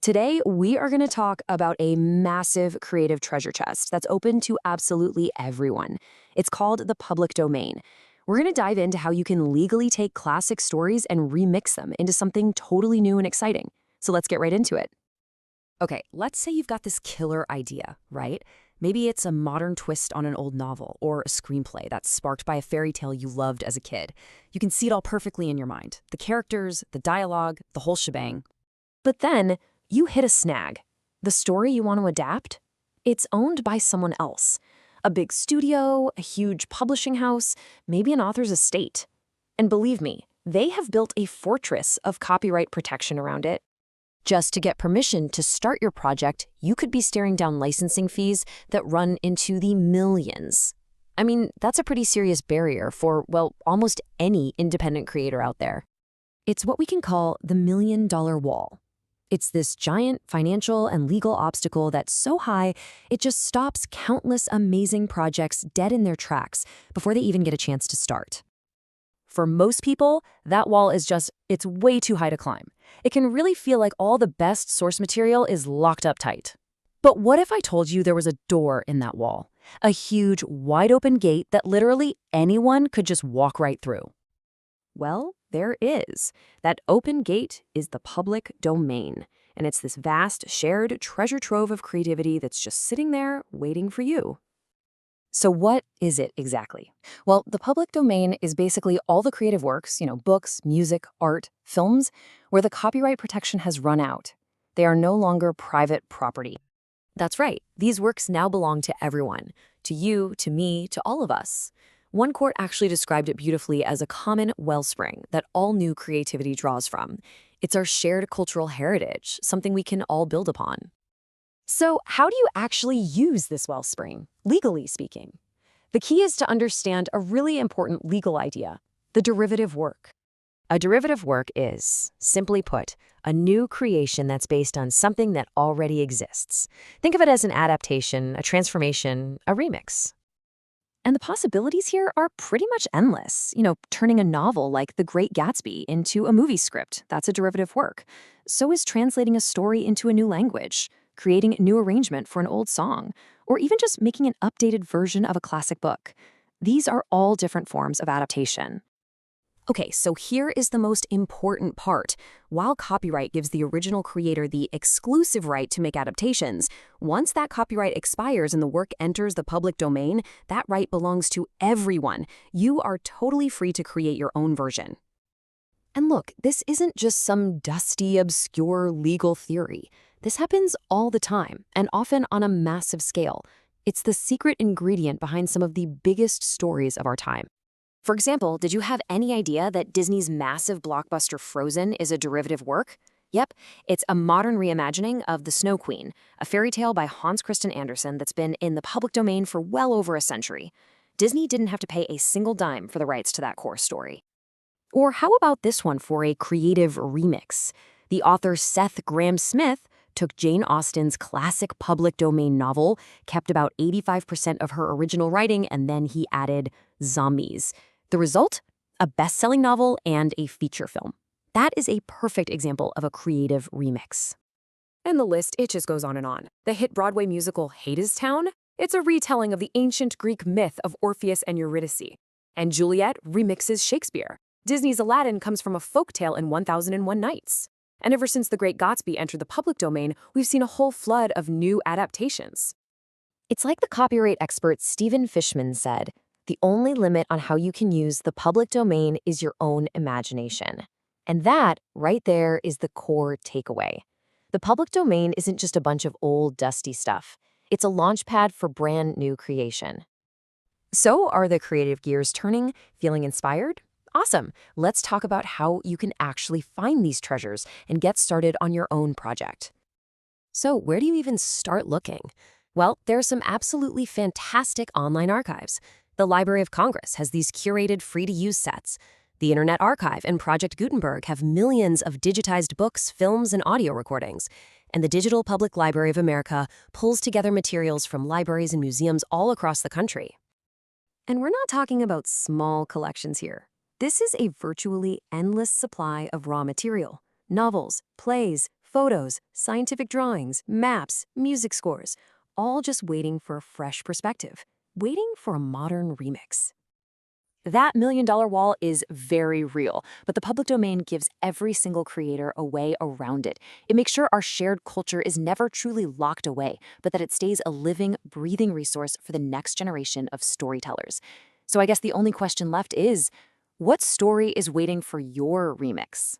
Today, we are going to talk about a massive creative treasure chest that's open to absolutely everyone. It's called the public domain. We're going to dive into how you can legally take classic stories and remix them into something totally new and exciting. So let's get right into it. Okay, let's say you've got this killer idea, right? Maybe it's a modern twist on an old novel or a screenplay that's sparked by a fairy tale you loved as a kid. You can see it all perfectly in your mind. The characters, the dialogue, the whole shebang. But then you hit a snag. The story you want to adapt? It's owned by someone else. A big studio, a huge publishing house, maybe an author's estate. And believe me, they have built a fortress of copyright protection around it. Just to get permission to start your project, you could be staring down licensing fees that run into the millions. I mean, that's a pretty serious barrier for, well, almost any independent creator out there. It's what we can call the $1 million wall. It's this giant financial and legal obstacle that's so high, it just stops countless amazing projects dead in their tracks before they even get a chance to start. For most people, that wall is it's way too high to climb. It can really feel like all the best source material is locked up tight. But what if I told you there was a door in that wall? A huge, wide-open gate that literally anyone could just walk right through? Well, there is. That open gate is the public domain, and it's this vast, shared treasure trove of creativity that's just sitting there waiting for you. So what is it exactly? Well, the public domain is basically all the creative works, books, music, art, films, where the copyright protection has run out. They are no longer private property. That's right. These works now belong to everyone, to you, to me, to all of us. One court actually described it beautifully as a common wellspring that all new creativity draws from. It's our shared cultural heritage, something we can all build upon. So how do you actually use this wellspring, legally speaking? The key is to understand a really important legal idea, the derivative work. A derivative work is, simply put, a new creation that's based on something that already exists. Think of it as an adaptation, a transformation, a remix. And the possibilities here are pretty much endless. Turning a novel like The Great Gatsby into a movie script, that's a derivative work. So is translating a story into a new language, creating a new arrangement for an old song, or even just making an updated version of a classic book. These are all different forms of adaptation. Okay, so here is the most important part. While copyright gives the original creator the exclusive right to make adaptations, once that copyright expires and the work enters the public domain, that right belongs to everyone. You are totally free to create your own version. And look, this isn't just some dusty, obscure legal theory. This happens all the time, and often on a massive scale. It's the secret ingredient behind some of the biggest stories of our time. For example, did you have any idea that Disney's massive blockbuster Frozen is a derivative work? Yep, it's a modern reimagining of The Snow Queen, a fairy tale by Hans Christian Andersen that's been in the public domain for well over a century. Disney didn't have to pay a single dime for the rights to that core story. Or how about this one for a creative remix? The author Seth Grahame-Smith took Jane Austen's classic public domain novel, kept about 85% of her original writing, and then he added zombies. The result? A best-selling novel and a feature film. That is a perfect example of a creative remix. And the list, it just goes on and on. The hit Broadway musical Hadestown? It's a retelling of the ancient Greek myth of Orpheus and Eurydice. And Juliet remixes Shakespeare. Disney's Aladdin comes from a folktale in 1001 Nights. And ever since The Great Gatsby entered the public domain, we've seen a whole flood of new adaptations. It's like the copyright expert Stephen Fishman said, the only limit on how you can use the public domain is your own imagination. And that, right there, is the core takeaway. The public domain isn't just a bunch of old, dusty stuff. It's a launchpad for brand new creation. So, are the creative gears turning? Feeling inspired? Awesome! Let's talk about how you can actually find these treasures and get started on your own project. So, where do you even start looking? Well, there are some absolutely fantastic online archives. The Library of Congress has these curated free-to-use sets. The Internet Archive and Project Gutenberg have millions of digitized books, films, and audio recordings. And the Digital Public Library of America pulls together materials from libraries and museums all across the country. And we're not talking about small collections here. This is a virtually endless supply of raw material. Novels, plays, Photos, scientific drawings, maps, music scores, all just waiting for a fresh perspective, waiting for a modern remix. That $1 million wall is very real, but the public domain gives every single creator a way around it. It makes sure our shared culture is never truly locked away, but that it stays a living, breathing resource for the next generation of storytellers. So I guess the only question left is, what story is waiting for your remix?